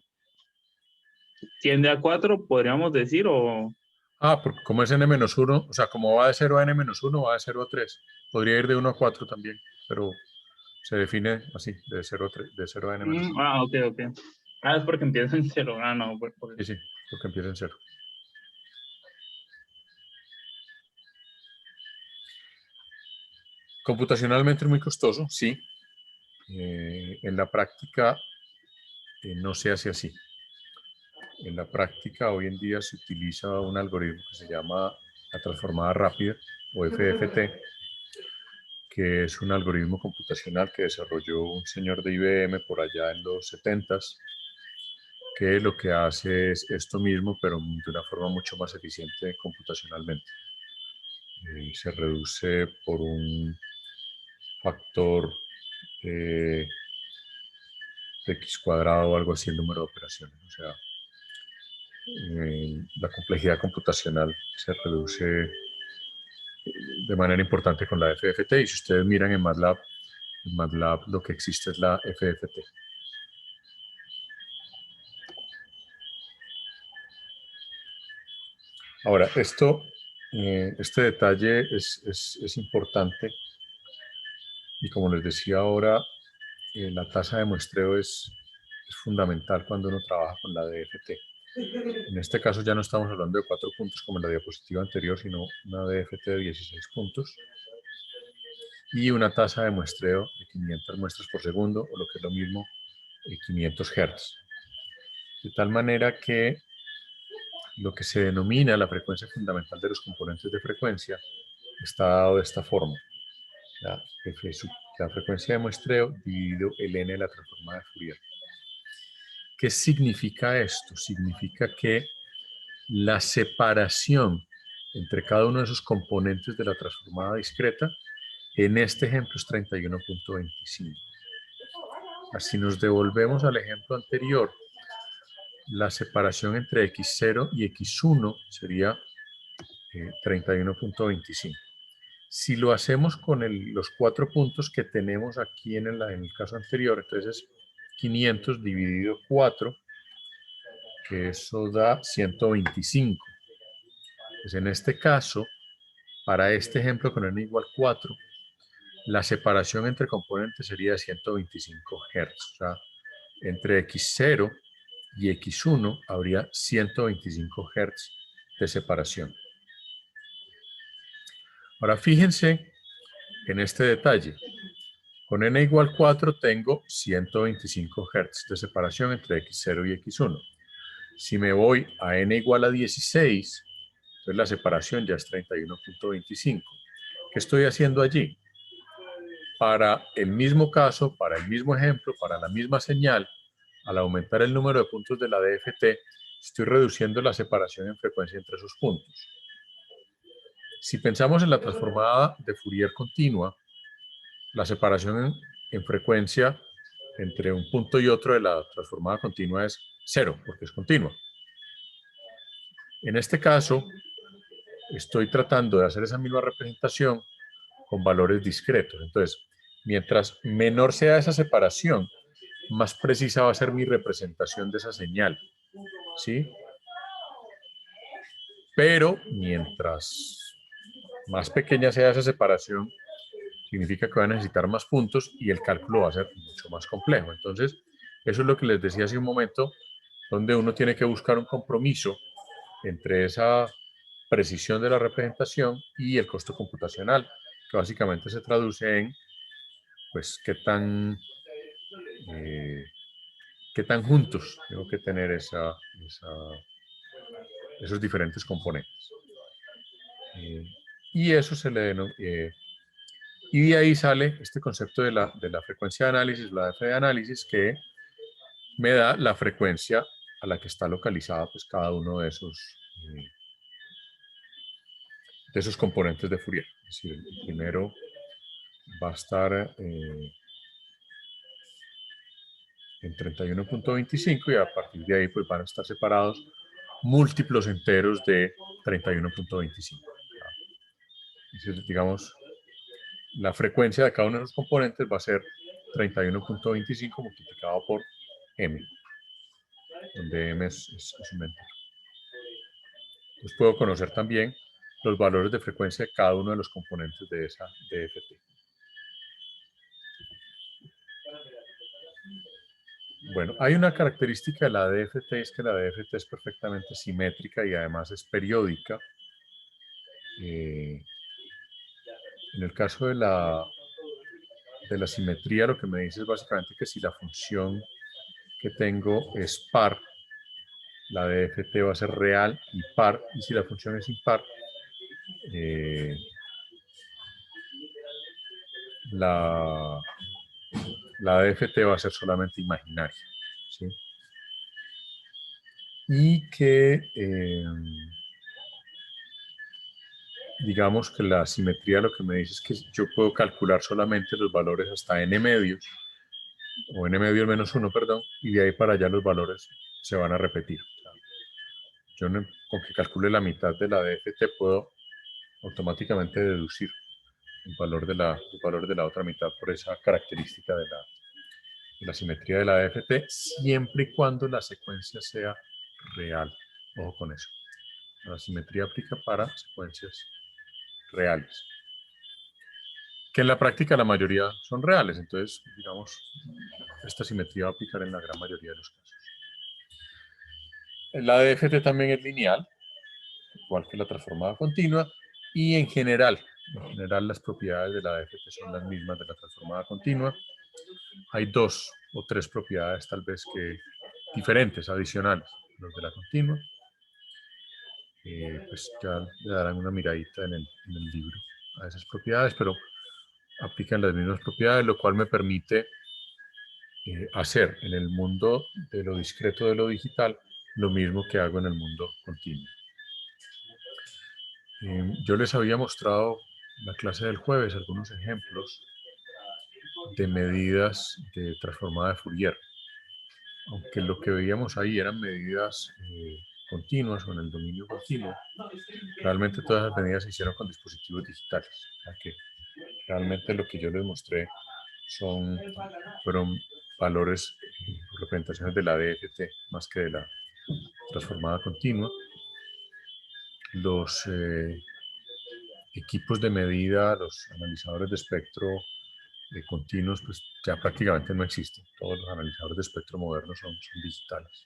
tiende a 4, podríamos decir, o... Ah, porque como es n-1, o sea, como va de 0 a n-1, va de 0 a 3. Podría ir de 1 a 4 también, pero se define así, de 0 a, 3, de 0 a n-1. ok, ok. Ah, es porque empieza en 0. Ah, no, pues, Sí, sí, porque empieza en 0. Computacionalmente es muy costoso, sí. En la práctica no se hace así. En la práctica hoy en día se utiliza un algoritmo que se llama la transformada rápida o FFT, que es un algoritmo computacional que desarrolló un señor de IBM por allá en los 70s, que lo que hace es esto mismo, pero de una forma mucho más eficiente computacionalmente. Se reduce por un factor de x cuadrado o algo así el número de operaciones. O sea, la complejidad computacional se reduce de manera importante con la FFT, y si ustedes miran en MATLAB lo que existe es la FFT. Ahora, este detalle es importante, y como les decía ahora, la tasa de muestreo es fundamental cuando uno trabaja con la DFT. En este caso ya no estamos hablando de 4 puntos como en la diapositiva anterior, sino una DFT de 16 puntos y una tasa de muestreo de 500 muestras por segundo, o lo que es lo mismo, 500 Hz. De tal manera que lo que se denomina la frecuencia fundamental de los componentes de frecuencia está dado de esta forma. La frecuencia de muestreo dividido el n de la transformada de Fourier. ¿Qué significa esto? Significa que la separación entre cada uno de esos componentes de la transformada discreta en este ejemplo es 31.25. Si nos devolvemos al ejemplo anterior, la separación entre x0 y x1 sería 31.25. Si lo hacemos con los 4 puntos que tenemos aquí en el caso anterior, entonces es 500 dividido 4, que eso da 125. Pues en este caso, para este ejemplo con n igual 4, la separación entre componentes sería de 125 Hz. O sea, entre x0 y x1 habría 125 Hz de separación. Ahora fíjense en este detalle. Con n igual 4 tengo 125 Hz de separación entre x0 y x1. Si me voy a n igual a 16, entonces la separación ya es 31.25. ¿Qué estoy haciendo allí? Para el mismo caso, para el mismo ejemplo, para la misma señal, al aumentar el número de puntos de la DFT, estoy reduciendo la separación en frecuencia entre esos puntos. Si pensamos en la transformada de Fourier continua, la separación en frecuencia entre un punto y otro de la transformada continua es 0, porque es continua. En este caso, estoy tratando de hacer esa misma representación con valores discretos. Entonces, mientras menor sea esa separación, más precisa va a ser mi representación de esa señal, ¿sí? Pero mientras más pequeña sea esa separación, significa que voy a necesitar más puntos y el cálculo va a ser mucho más complejo. Entonces, eso es lo que les decía hace un momento, donde uno tiene que buscar un compromiso entre esa precisión de la representación y el costo computacional, que básicamente se traduce en, pues, qué tan juntos tengo que tener esos diferentes componentes. Y eso se le denomina, y de ahí sale este concepto de la frecuencia de análisis, la F de análisis, que me da la frecuencia a la que está localizada pues, cada uno de esos componentes de Fourier. Es decir, el primero va a estar en 31.25 y a partir de ahí pues, van a estar separados múltiplos enteros de 31.25. Entonces, digamos, la frecuencia de cada uno de los componentes va a ser 31.25 multiplicado por m, donde m es un entero. Entonces puedo conocer también los valores de frecuencia de cada uno de los componentes de esa DFT. Bueno, hay una característica de la DFT, es que la DFT es perfectamente simétrica y además es periódica. En el caso de la la simetría lo que me dice es básicamente que si la función que tengo es par, la de ft va a ser real y par, y si la función es impar, la de ft va a ser solamente imaginaria, ¿sí? Y que digamos que la simetría lo que me dice es que yo puedo calcular solamente los valores hasta n medios, o n medio menos 1, perdón, y de ahí para allá los valores se van a repetir. Yo con que calcule la mitad de la DFT puedo automáticamente deducir el valor de la otra mitad por esa característica de la simetría de la DFT, siempre y cuando la secuencia sea real. Ojo con eso. La simetría aplica para secuencias reales, que en la práctica la mayoría son reales. Entonces, digamos, esta simetría va a aplicar en la gran mayoría de los casos. La DFT también es lineal, igual que la transformada continua, y en general las propiedades de la DFT son las mismas de la transformada continua. Hay 2 o 3 propiedades tal vez que diferentes, adicionales a los de la continua. Pues ya le darán una miradita en el libro a esas propiedades, pero aplican las mismas propiedades, lo cual me permite hacer en el mundo de lo discreto de lo digital lo mismo que hago en el mundo continuo. Yo les había mostrado en la clase del jueves algunos ejemplos de medidas de transformada de Fourier, aunque lo que veíamos ahí eran medidas continuas o en el dominio continuo. Realmente todas las medidas se hicieron con dispositivos digitales, o sea que realmente lo que yo les mostré fueron valores, representaciones de la DFT más que de la transformada continua. Los equipos de medida, los analizadores de espectro continuos, pues ya prácticamente no existen. Todos los analizadores de espectro modernos son digitales.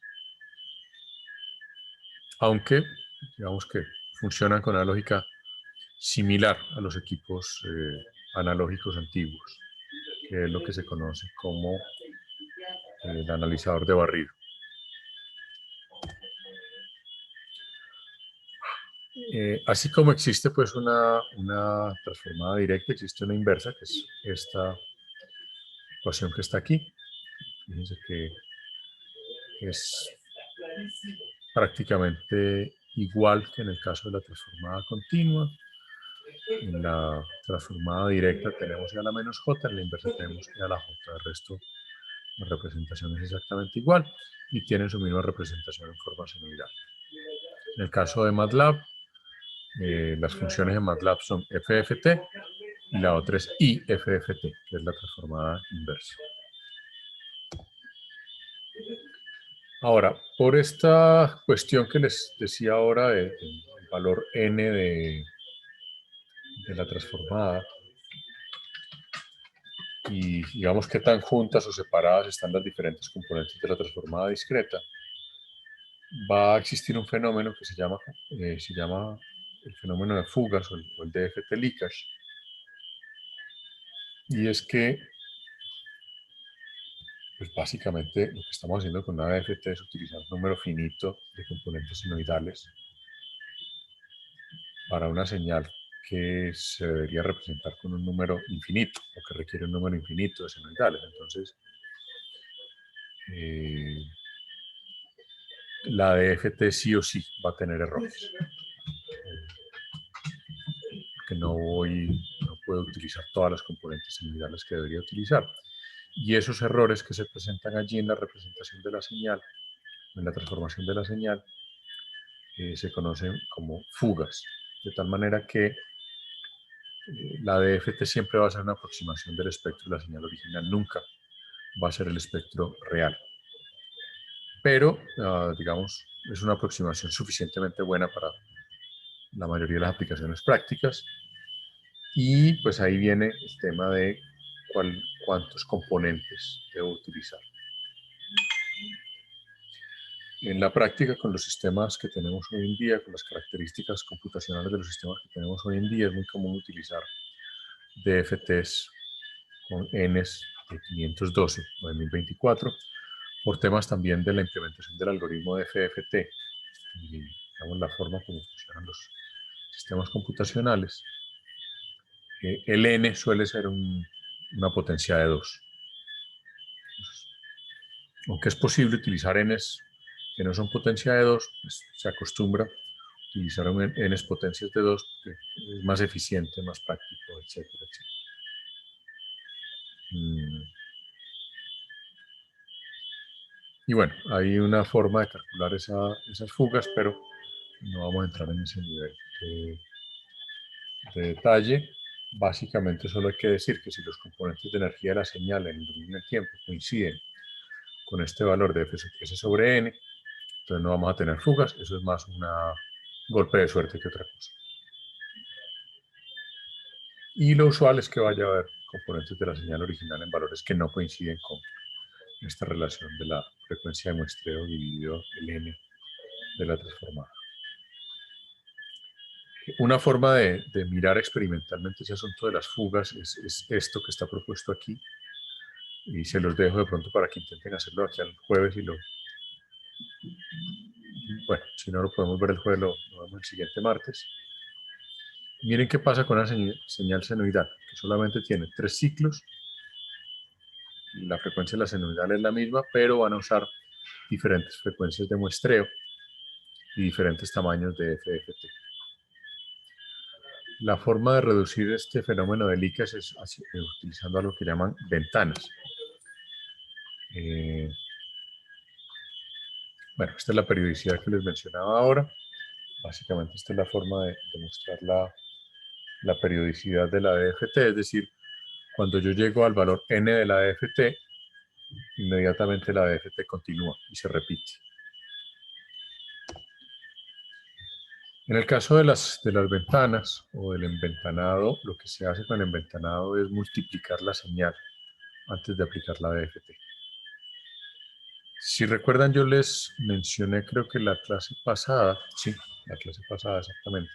Aunque, digamos que funcionan con una lógica similar a los equipos analógicos antiguos, que es lo que se conoce como el analizador de barrido. Así como existe pues una transformada directa, existe una inversa, que es esta ecuación que está aquí. Fíjense que es prácticamente igual que en el caso de la transformada continua. En la transformada directa tenemos E a la menos j, en la inversa tenemos E a la j. El resto, la representación es exactamente igual y tienen su misma representación en forma senoidal. En el caso de MATLAB, las funciones de MATLAB son FFT y la otra es IFFT, que es la transformada inversa. Ahora, por esta cuestión que les decía ahora del valor n de la transformada, y digamos qué tan juntas o separadas están las diferentes componentes de la transformada discreta, va a existir un fenómeno que se llama el fenómeno de fugas o el DFT leakage, y es que pues básicamente lo que estamos haciendo con una DFT es utilizar un número finito de componentes senoidales para una señal que se debería representar con un número infinito, o que requiere un número infinito de senoidales. Entonces, la DFT sí o sí va a tener errores. Porque no puedo utilizar todas las componentes senoidales que debería utilizar. Y esos errores que se presentan allí en la representación de la señal, en la transformación de la señal, se conocen como fugas. De tal manera que la DFT siempre va a ser una aproximación del espectro de la señal original, nunca va a ser el espectro real. Pero, digamos, es una aproximación suficientemente buena para la mayoría de las aplicaciones prácticas. Y pues ahí viene el tema de cuántos componentes debo utilizar. En la práctica, con los sistemas que tenemos hoy en día, con las características computacionales de los sistemas que tenemos hoy en día, es muy común utilizar DFTs con Ns de 512 o de 1024, por temas también de la implementación del algoritmo de FFT y digamos, la forma como funcionan los sistemas computacionales. El N suele ser una potencia de 2. Aunque es posible utilizar Ns que no son potencia de 2, pues se acostumbra a utilizar Ns potencias de 2 porque es más eficiente, más práctico, etcétera, etcétera. Y bueno, hay una forma de calcular esas fugas, pero no vamos a entrar en ese nivel de detalle. Básicamente solo hay que decir que si los componentes de energía de la señal en el dominio del tiempo coinciden con este valor de S sobre N, entonces no vamos a tener fugas. Eso es más un golpe de suerte que otra cosa. Y lo usual es que vaya a haber componentes de la señal original en valores que no coinciden con esta relación de la frecuencia de muestreo dividido el N de la transformada. Una forma de mirar experimentalmente ese asunto de las fugas es esto que está propuesto aquí. Y se los dejo de pronto para que intenten hacerlo aquí el jueves y bueno, si no lo podemos ver el jueves, lo vemos el siguiente martes. Miren qué pasa con una señal senoidal, que solamente tiene 3 ciclos. La frecuencia de la senoidal es la misma, pero van a usar diferentes frecuencias de muestreo y diferentes tamaños de FFT. La forma de reducir este fenómeno de leakage es utilizando algo que llaman ventanas. Bueno, esta es la periodicidad que les mencionaba ahora. Básicamente esta es la forma de mostrar la periodicidad de la DFT, es decir, cuando yo llego al valor n de la DFT, inmediatamente la DFT continúa y se repite. En el caso de las ventanas o del enventanado, lo que se hace con el enventanado es multiplicar la señal antes de aplicar la DFT. Si recuerdan, yo les mencioné, creo que la clase pasada, sí, la clase pasada exactamente,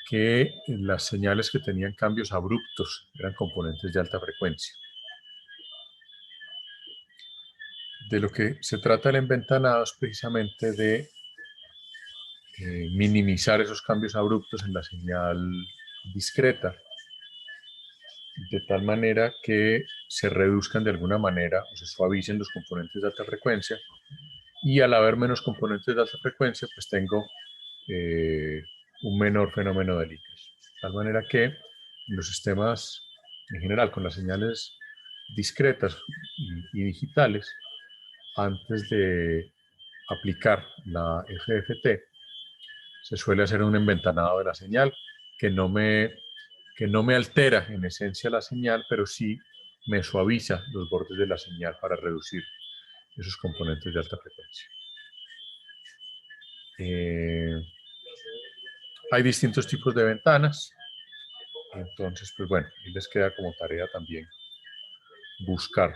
que las señales que tenían cambios abruptos eran componentes de alta frecuencia. De lo que se trata el enventanado es precisamente de minimizar esos cambios abruptos en la señal discreta, de tal manera que se reduzcan de alguna manera o se suavicen los componentes de alta frecuencia, y al haber menos componentes de alta frecuencia, pues tengo un menor fenómeno de leakage. De tal manera que en los sistemas en general, con las señales discretas y digitales, antes de aplicar la FFT, se suele hacer un enventanado de la señal que no me altera en esencia la señal, pero sí me suaviza los bordes de la señal para reducir esos componentes de alta frecuencia. Hay distintos tipos de ventanas, entonces, pues bueno, ahí les queda como tarea también buscar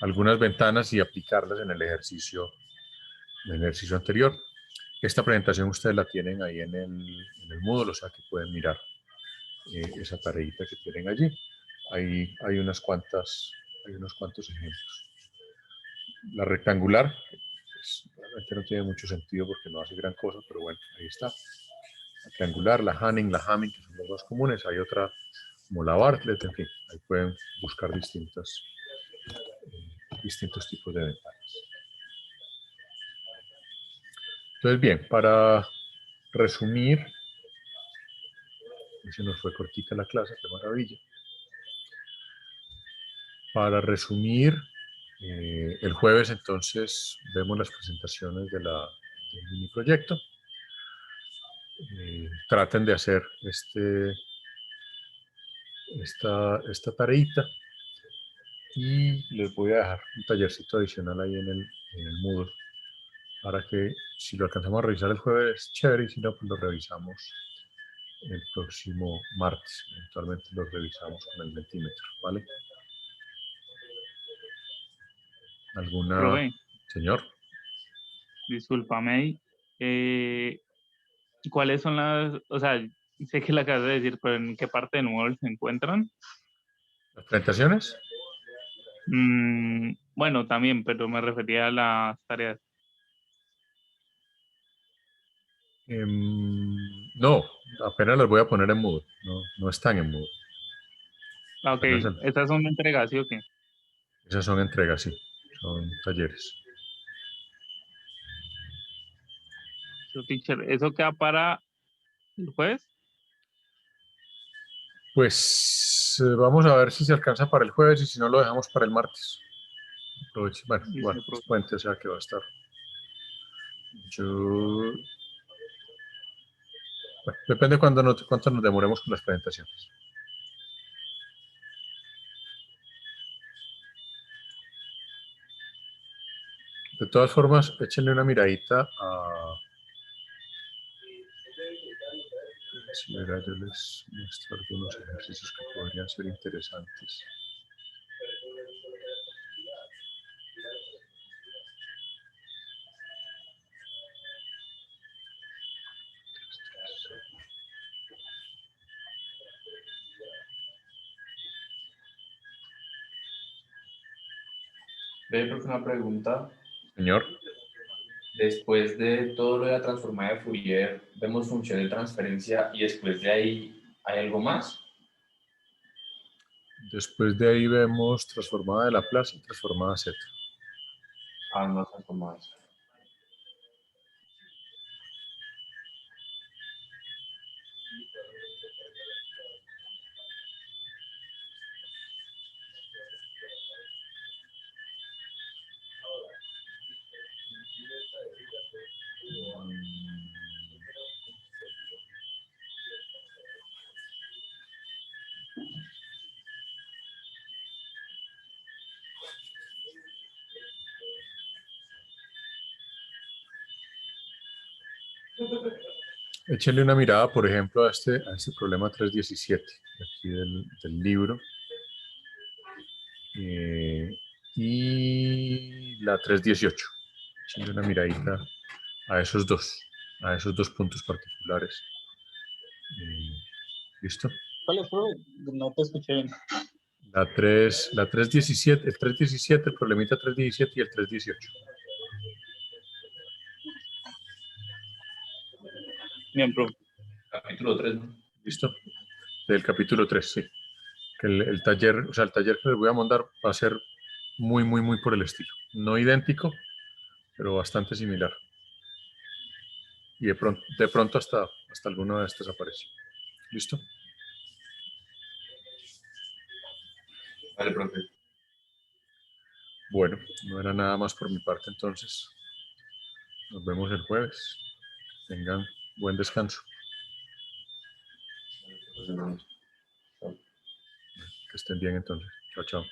algunas ventanas y aplicarlas en el ejercicio anterior. Esta presentación ustedes la tienen ahí en el Moodle, o sea que pueden mirar esa tareita que tienen allí. Hay unos cuantos ejemplos. La rectangular, pues, realmente no tiene mucho sentido porque no hace gran cosa, pero bueno, ahí está. La triangular, la Hanning, la Hamming, que son las más comunes. Hay otra como la Bartlett, en fin, ahí pueden buscar distintos tipos de ventanas. Entonces, bien, para resumir, se nos fue cortita la clase, qué maravilla. Para resumir, el jueves entonces vemos las presentaciones del mini proyecto. Traten de hacer esta tareita y les voy a dejar un tallercito adicional ahí en el Moodle para que si lo alcanzamos a revisar el jueves, chévere, y si no, pues lo revisamos el próximo martes. Eventualmente lo revisamos con el Mentimeter, ¿vale? ¿Alguna, Profe, señor? discúlpame. ¿Cuáles son las, o sea, sé que la acabas de decir, pero ¿en qué parte del Moodle se encuentran? ¿Las presentaciones? Bueno, también, pero me refería a las tareas. No, apenas las voy a poner en Moodle. No, no están en Moodle. Ah, ok, Apenas ¿estas son entregas, sí o qué? esas son entregas, sí. Son talleres. So, teacher, ¿eso queda para el jueves? Pues vamos a ver si se alcanza para el jueves y si no lo dejamos para el martes. Bueno, Listo, bueno, es profe. puente, o sea que va a estar. Yo... Bueno, depende de cuánto nos demoremos con las presentaciones. De todas formas, échenle una miradita a... Mira, yo les muestro algunos ejercicios que podrían ser interesantes. Ve, profe, una pregunta. Señor, Después de todo lo de la transformada de Fourier, vemos función de transferencia y después de ahí, ¿hay algo más? después de ahí vemos transformada de Laplace y transformada Z. Ah, no transformadas. Échenle una mirada, por ejemplo, a este problema 317, aquí del libro. Y la 318. Échenle una miradita a esos dos puntos particulares. ¿Listo? ¿Cuál es, profe? No te escuché bien. La 317, el 317, el problemita 317 y el 318. Bien, profe. Capítulo 3, ¿no? ¿Listo? Del capítulo 3, sí. Que el taller, o sea, el taller que les voy a mandar va a ser muy, muy, muy por el estilo. No idéntico, pero bastante similar. Y de pronto hasta alguna de estas aparece. ¿Listo? Vale, profe. Bueno, no era nada más por mi parte entonces. Nos vemos el jueves. Tengan buen descanso. Vale, profe. Que estén bien entonces. Chao, chao.